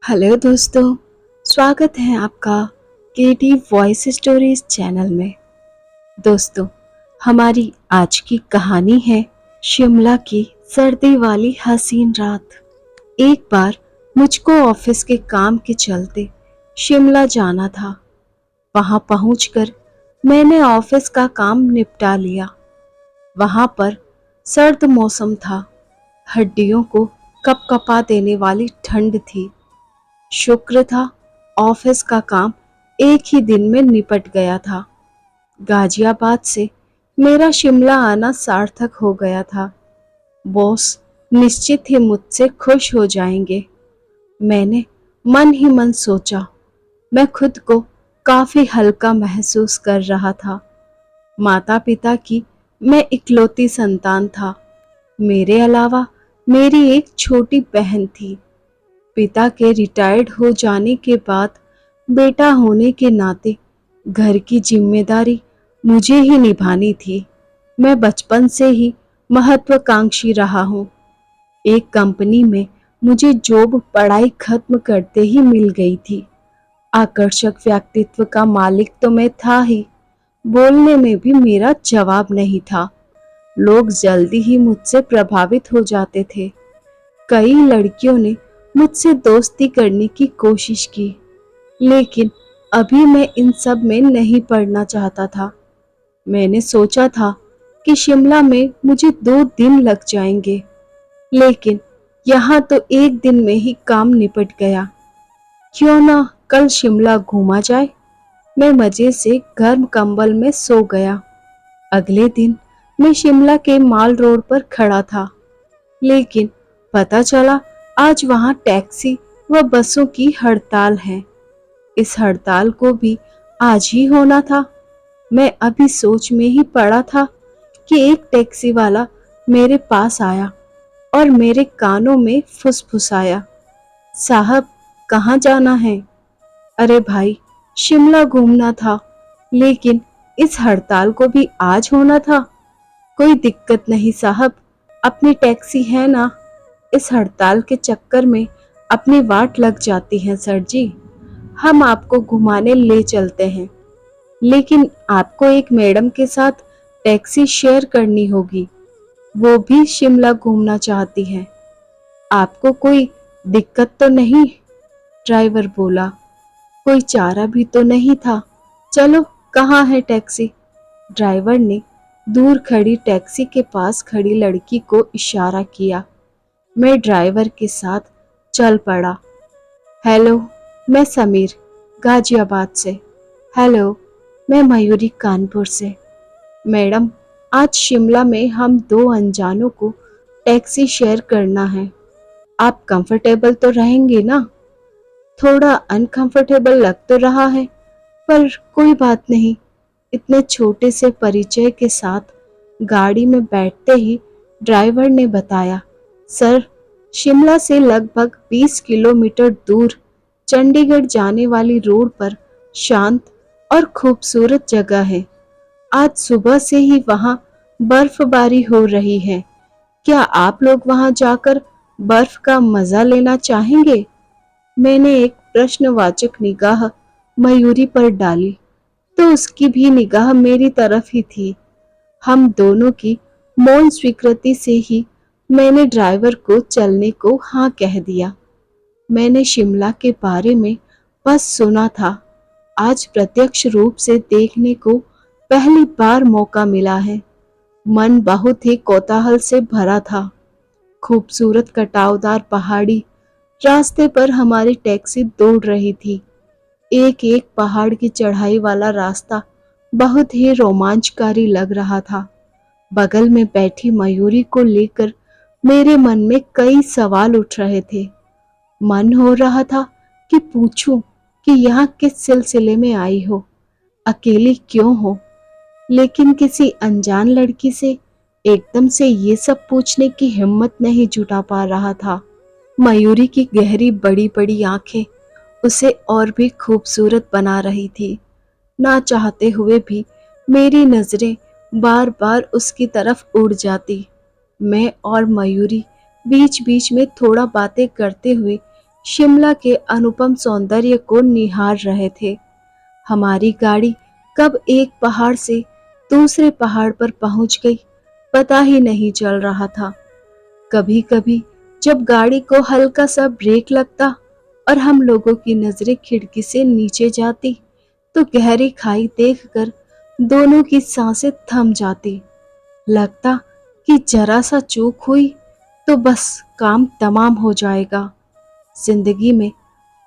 Hello दोस्तों, स्वागत है आपका केटी वॉइस स्टोरीज चैनल में। दोस्तों, हमारी आज की कहानी है शिमला की सर्दी वाली हसीन रात। एक बार मुझको ऑफिस के काम के चलते शिमला जाना था। वहां पहुंचकर मैंने ऑफिस का काम निपटा लिया। वहां पर सर्द मौसम था, हड्डियों को कपकपा देने वाली ठंड थी। शुक्र था ऑफिस का काम एक ही दिन में निपट गया था। गाजियाबाद से मेरा शिमला आना सार्थक हो गया था। बॉस निश्चित ही मुझसे खुश हो जाएंगे। मैंने मन ही मन सोचा। मैं खुद को काफी हल्का महसूस कर रहा था। माता पिता की मैं इकलौती संतान था। मेरे अलावा मेरी एक छोटी बहन थी। पिता के रिटायर्ड हो जाने के बाद बेटा होने के नाते घर की जिम्मेदारी मुझे ही निभानी थी। मैं बचपन से ही महत्वाकांक्षी रहा हूँ। एक कंपनी में मुझे जॉब पढ़ाई खत्म करते ही मिल गई थी। आकर्षक व्यक्तित्व का मालिक तो मैं था ही, बोलने में भी मेरा जवाब नहीं था। लोग जल्दी ही मुझसे प्रभावित हो जाते थे। कई लड़कियों ने मुझसे दोस्ती करने की कोशिश की, लेकिन अभी मैं इन सब में नहीं पड़ना चाहता था। मैंने सोचा था कि शिमला में मुझे 2 दिन लग जाएंगे, लेकिन यहाँ तो एक दिन में ही काम निपट गया। क्यों ना कल शिमला घूमा जाए। मैं मजे से गर्म कंबल में सो गया। अगले दिन मैं शिमला के माल रोड पर खड़ा था, लेकिन पता चला आज वहां टैक्सी व बसों की हड़ताल है। इस हड़ताल को भी आज ही होना था। मैं अभी सोच में ही पड़ा था कि एक टैक्सी वाला मेरे पास आया और मेरे कानों में फुसफुसाया, साहब कहाँ जाना है? अरे भाई, शिमला घूमना था, लेकिन इस हड़ताल को भी आज होना था। कोई दिक्कत नहीं साहब, अपनी टैक्सी है ना। इस हड़ताल के चक्कर में अपनी वाट लग जाती है सर जी। हम आपको घुमाने ले चलते हैं, लेकिन आपको एक मैडम के साथ टैक्सी शेयर करनी होगी। वो भी शिमला घूमना चाहती है। आपको कोई दिक्कत तो नहीं? ड्राइवर बोला। कोई चारा भी तो नहीं था। चलो, कहाँ है टैक्सी? ड्राइवर ने दूर खड़ी टैक्सी के पास खड़ी लड़की को इशारा किया। मैं ड्राइवर के साथ चल पड़ा। हेलो, मैं समीर, गाजियाबाद से। हेलो, मैं मयूरी, कानपुर से। मैडम, आज शिमला में हम 2 अनजानों को टैक्सी शेयर करना है। आप कंफर्टेबल तो रहेंगे ना? थोड़ा अनकंफर्टेबल लग तो रहा है, पर कोई बात नहीं। इतने छोटे से परिचय के साथ गाड़ी में बैठते ही ड्राइवर ने बताया, सर, शिमला से लगभग 20 किलोमीटर दूर चंडीगढ़ जाने वाली रोड पर शांत और खूबसूरत जगह है। आज सुबह से ही वहां बर्फबारी हो रही है। क्या आप लोग वहां जाकर बर्फ का मजा लेना चाहेंगे? मैंने एक प्रश्नवाचक निगाह मयूरी पर डाली, तो उसकी भी निगाह मेरी तरफ ही थी। हम दोनों की मौन स्वीकृति से ही मैंने ड्राइवर को चलने को हाँ कह दिया। मैंने शिमला के बारे में बस सुना था, आज प्रत्यक्ष रूप से देखने को पहली बार मौका मिला है। मन बहुत ही कौतूहल से भरा था। खूबसूरत कटावदार पहाड़ी रास्ते पर हमारी टैक्सी दौड़ रही थी। एक एक पहाड़ की चढ़ाई वाला रास्ता बहुत ही रोमांचकारी लग रहा था। बगल में बैठी मयूरी को लेकर मेरे मन में कई सवाल उठ रहे थे। मन हो रहा था कि पूछूं कि यहाँ किस सिलसिले में आई हो, अकेली क्यों हो, लेकिन किसी अनजान लड़की से एकदम से ये सब पूछने की हिम्मत नहीं जुटा पा रहा था। मयूरी की गहरी बड़ी बड़ी आंखें उसे और भी खूबसूरत बना रही थी। ना चाहते हुए भी मेरी नजरें बार बार उसकी तरफ उड़ जाती। मैं और मयूरी बीच बीच में थोड़ा बातें करते हुए शिमला के अनुपम सौंदर्य को निहार रहे थे। हमारी गाड़ी कब एक पहाड़ से दूसरे पहाड़ पर पहुंच गई, पता ही नहीं चल रहा था। कभी कभी जब गाड़ी को हल्का सा ब्रेक लगता और हम लोगों की नजरें खिड़की से नीचे जाती, तो गहरी खाई देखकर दोनों की सांसें थम जाती। लगता कि जरा सा चूक हुई तो बस काम तमाम हो जाएगा। जिंदगी में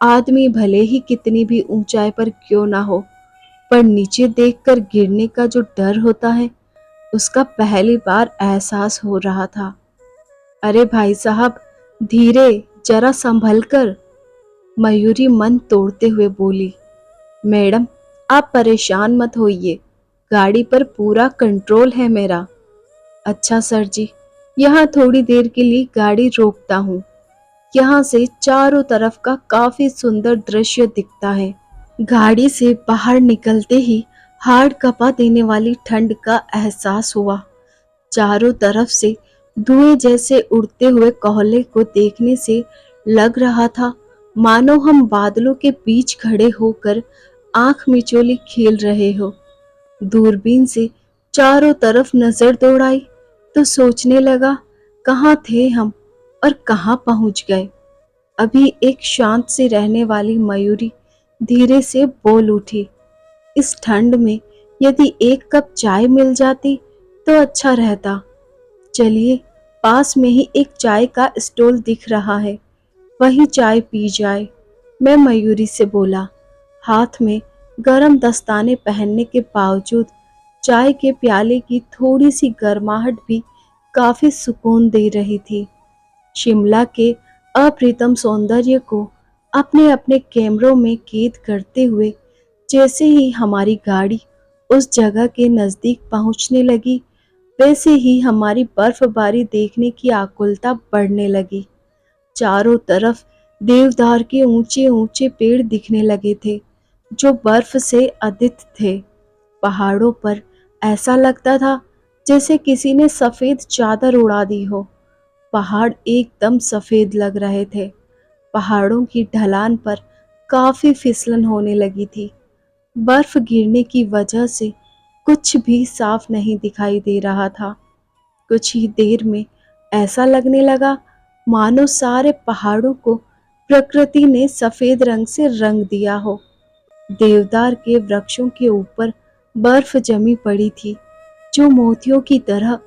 आदमी भले ही कितनी भी ऊंचाई पर क्यों ना हो, पर नीचे देखकर गिरने का जो डर होता है, उसका पहली बार एहसास हो रहा था। अरे भाई साहब, धीरे, जरा संभल कर, मयूरी मन तोड़ते हुए बोली। मैडम, आप परेशान मत होइए, गाड़ी पर पूरा कंट्रोल है मेरा। अच्छा सर जी, यहाँ थोड़ी देर के लिए गाड़ी रोकता हूँ। यहाँ से चारों तरफ का काफी सुंदर दृश्य दिखता है। गाड़ी से बाहर निकलते ही हाड़ कपा देने वाली ठंड का एहसास हुआ। चारों तरफ से धुएं जैसे उड़ते हुए कोहरे को देखने से लग रहा था मानो हम बादलों के बीच खड़े होकर आंख मिचोली खेल रहे हो। दूरबीन से चारों तरफ नजर दौड़ाई तो सोचने लगा, कहाँ थे हम और कहाँ पहुंच गए। अभी एक शांत से रहने वाली मयूरी धीरे से बोल उठी। इस ठंड में यदि एक कप चाय मिल जाती तो अच्छा रहता। चलिए, पास में ही एक चाय का स्टॉल दिख रहा है, वही चाय पी जाए, मैं मयूरी से बोला। हाथ में गरम दस्ताने पहनने के बावजूद चाय के प्याले की थोड़ी सी गर्माहट भी काफी सुकून दे रही थी। शिमला के अप्रतिम सौंदर्य को अपने अपने कैमरों में कैद करते हुए जैसे ही हमारी गाड़ी उस जगह के नजदीक पहुंचने लगी, वैसे ही हमारी बर्फबारी देखने की आकुलता बढ़ने लगी। चारों तरफ देवदार के ऊंचे ऊंचे पेड़ दिखने लगे थे जो बर्फ से आच्छादित थे। पहाड़ों पर ऐसा लगता था जैसे किसी ने सफेद चादर उड़ा दी हो। पहाड़ एकदम सफेद लग रहे थे। पहाड़ों की ढलान पर काफी फिसलन होने लगी थी। बर्फ गिरने की वजह से कुछ भी साफ नहीं दिखाई दे रहा था। कुछ ही देर में ऐसा लगने लगा मानो सारे पहाड़ों को प्रकृति ने सफेद रंग से रंग दिया हो। देवदार के वृक्षों के ऊपर बर्फ जमी पड़ी थी जो मोतियों की तरह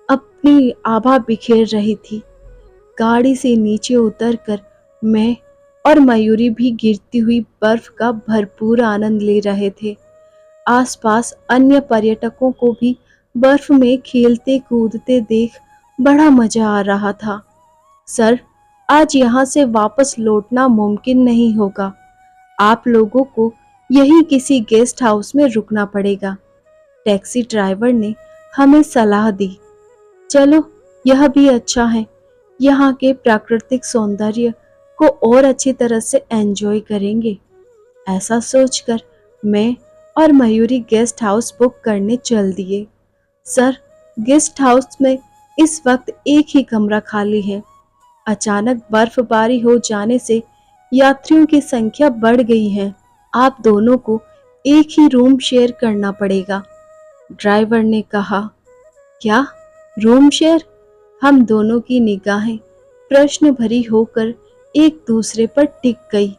अपनी आभा बिखेर रही थी। गाड़ी से नीचे उतरकर मैं और मयूरी भी गिरती हुई बर्फ का भरपूर आनंद ले रहे थे। आसपास अन्य पर्यटकों को भी बर्फ में खेलते कूदते देख बड़ा मजा आ रहा था। सर, आज यहाँ से वापस लौटना मुमकिन नहीं होगा। आप लोगों को यहीं किसी गेस्ट हाउस में रुकना पड़ेगा, टैक्सी ड्राइवर ने हमें सलाह दी। चलो, यह भी अच्छा है, यहाँ के प्राकृतिक सौंदर्य को और अच्छी तरह से एंजॉय करेंगे। ऐसा सोचकर मैं और मयूरी गेस्ट हाउस बुक करने चल दिए। सर, गेस्ट हाउस में इस वक्त एक ही कमरा खाली है। अचानक बर्फबारी हो जाने से यात्रियों की संख्या बढ़ गई है। आप दोनों को एक ही रूम शेयर करना पड़ेगा, ड्राइवर ने कहा। क्या, रूम शेयर? हम दोनों की निगाहें प्रश्न भरी होकर एक दूसरे पर टिक गई।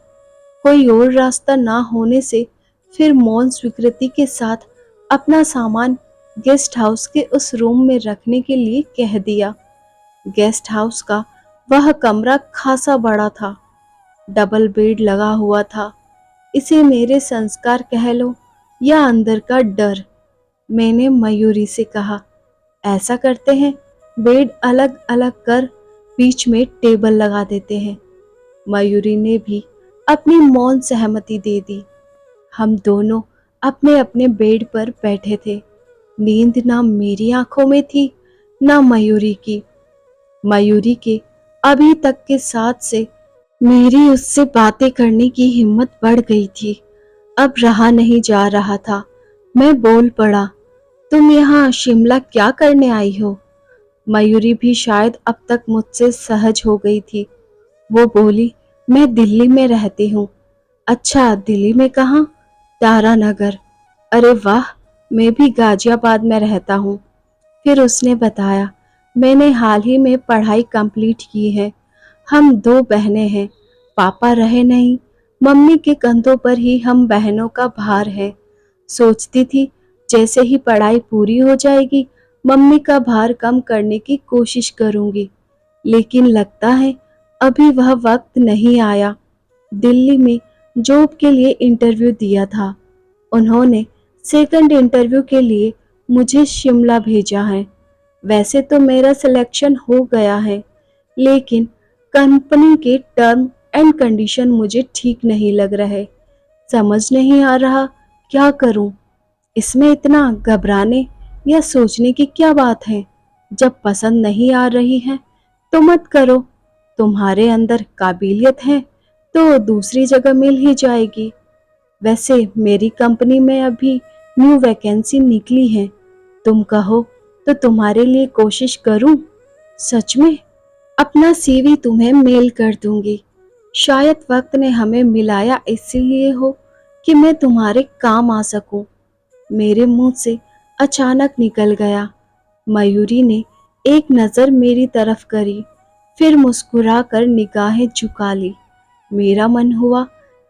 कोई और रास्ता ना होने से फिर मौन स्वीकृति के साथ अपना सामान गेस्ट हाउस के उस रूम में रखने के लिए कह दिया। गेस्ट हाउस का वह कमरा खासा बड़ा था। डबल बेड लगा हुआ था। इसे मेरे संस्कार कह लो या अंदर का डर। मैंने मयूरी से कहा, ऐसा करते हैं, बेड अलग अलग कर बीच में टेबल लगा देते हैं। मयूरी ने भी अपनी मौन सहमति दे दी। हम दोनों अपने अपने बेड पर बैठे थे। नींद ना मेरी आंखों में थी ना मयूरी की। मयूरी के अभी तक के साथ से मेरी उससे बातें करने की हिम्मत बढ़ गई थी। अब रहा नहीं जा रहा था। मैं बोल पड़ा, तुम यहाँ शिमला क्या करने आई हो? मयूरी भी शायद अब तक मुझसे सहज हो गई थी। वो बोली, मैं दिल्ली में रहती हूँ। अच्छा, दिल्ली में कहाँ? तारा नगर। अरे वाह, मैं भी गाजियाबाद में रहता हूँ। फिर उसने बताया, मैंने हाल ही में पढ़ाई कंप्लीट की है। हम दो बहनें हैं। पापा रहे नहीं, मम्मी के कंधों पर ही हम बहनों का भार है। सोचती थी जैसे ही पढ़ाई पूरी हो जाएगी मम्मी का भार कम करने की कोशिश करूंगी, लेकिन लगता है अभी वह वक्त नहीं आया। दिल्ली में जॉब के लिए इंटरव्यू दिया था। उन्होंने सेकंड इंटरव्यू के लिए मुझे शिमला भेजा है। वैसे तो मेरा सिलेक्शन हो गया है, लेकिन कंपनी के टर्म एंड कंडीशन मुझे ठीक नहीं लग रहे। समझ नहीं आ रहा क्या करूं। इसमें इतना घबराने या सोचने की क्या बात है? जब पसंद नहीं आ रही है तो मत करो। तुम्हारे अंदर काबिलियत है तो दूसरी जगह मिल ही जाएगी। वैसे मेरी कंपनी में अभी न्यू वैकेंसी निकली है। तुम कहो तो तुम्हारे लिए कोशिश करूं। सच में? अपना सीवी तुम्हें मेल कर दूंगी। शायद वक्त ने हमें मिलाया इसीलिए हो कि मैं तुम्हारे काम आ सकूं। मेरे मुंह से अचानक निकल गया। मयूरी ने एक नज़र मेरी तरफ करी, फिर मुस्कुराकर निगाहें झुका ली। मेरा मन हुआ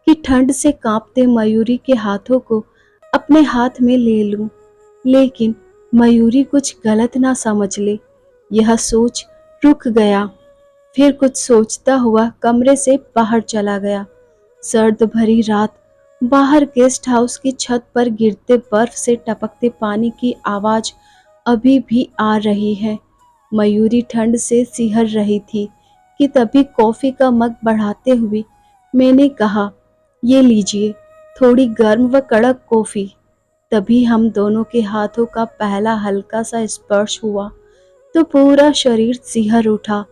कि ठंड से कांपते मयूरी के हाथों को अपने हाथ में ले लूं, लेकिन मयूरी कुछ गलत ना समझ ले, यह सोच रुक गया। फिर कुछ सोचता हुआ कमरे से बाहर चला गया। सर्द भरी रात, बाहर गेस्ट हाउस की छत पर गिरते बर्फ से टपकते पानी की आवाज अभी भी आ रही है। मयूरी ठंड से सिहर रही थी कि तभी कॉफी का मग बढ़ाते हुए मैंने कहा, ये लीजिए, थोड़ी गर्म व कड़क कॉफी। तभी हम दोनों के हाथों का पहला हल्का सा स्पर्श हुआ तो पूरा शरीर सिहर उठा।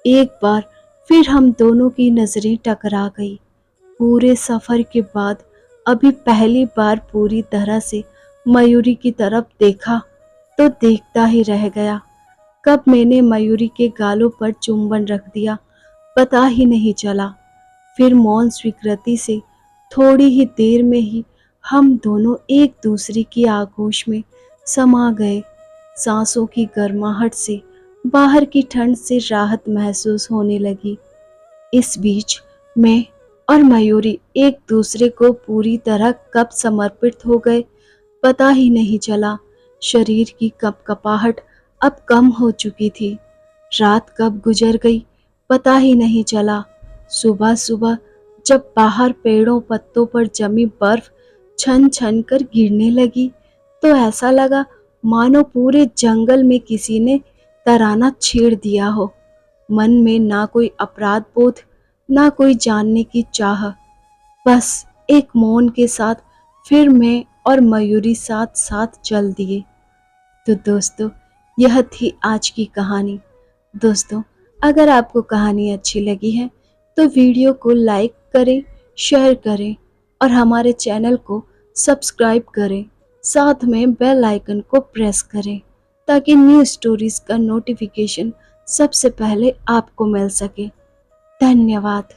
एक बार फिर हम दोनों की नजरें टकरा गई। पूरे सफर के बाद अभी पहली बार पूरी तरह से मयूरी की तरफ देखा तो देखता ही रह गया। कब मैंने मयूरी के गालों पर चुंबन रख दिया पता ही नहीं चला। फिर मौन स्वीकृति से थोड़ी ही देर में ही हम दोनों एक दूसरे की आगोश में समा गए। सांसों की गर्माहट से बाहर की ठंड से राहत महसूस होने लगी। इस बीच मैं और मयूरी एक दूसरे को पूरी तरह कब समर्पित हो गए पता ही नहीं चला। शरीर की कपकपाहट अब कम हो चुकी थी। रात कब गुजर गई पता ही नहीं चला। सुबह सुबह जब बाहर पेड़ों पत्तों पर जमी बर्फ छन छन कर गिरने लगी तो ऐसा लगा मानो पूरे जंगल में किसी ने तराना छेड़ दिया हो। मन में ना कोई अपराध बोध, ना कोई जानने की चाह, बस एक मौन के साथ फिर मैं और मयूरी साथ साथ चल दिए। तो दोस्तों, यह थी आज की कहानी। दोस्तों, अगर आपको कहानी अच्छी लगी है तो वीडियो को लाइक करें, शेयर करें और हमारे चैनल को सब्सक्राइब करें। साथ में बेल आइकन को प्रेस करें ताकि न्यू स्टोरीज का नोटिफिकेशन सबसे पहले आपको मिल सके। धन्यवाद।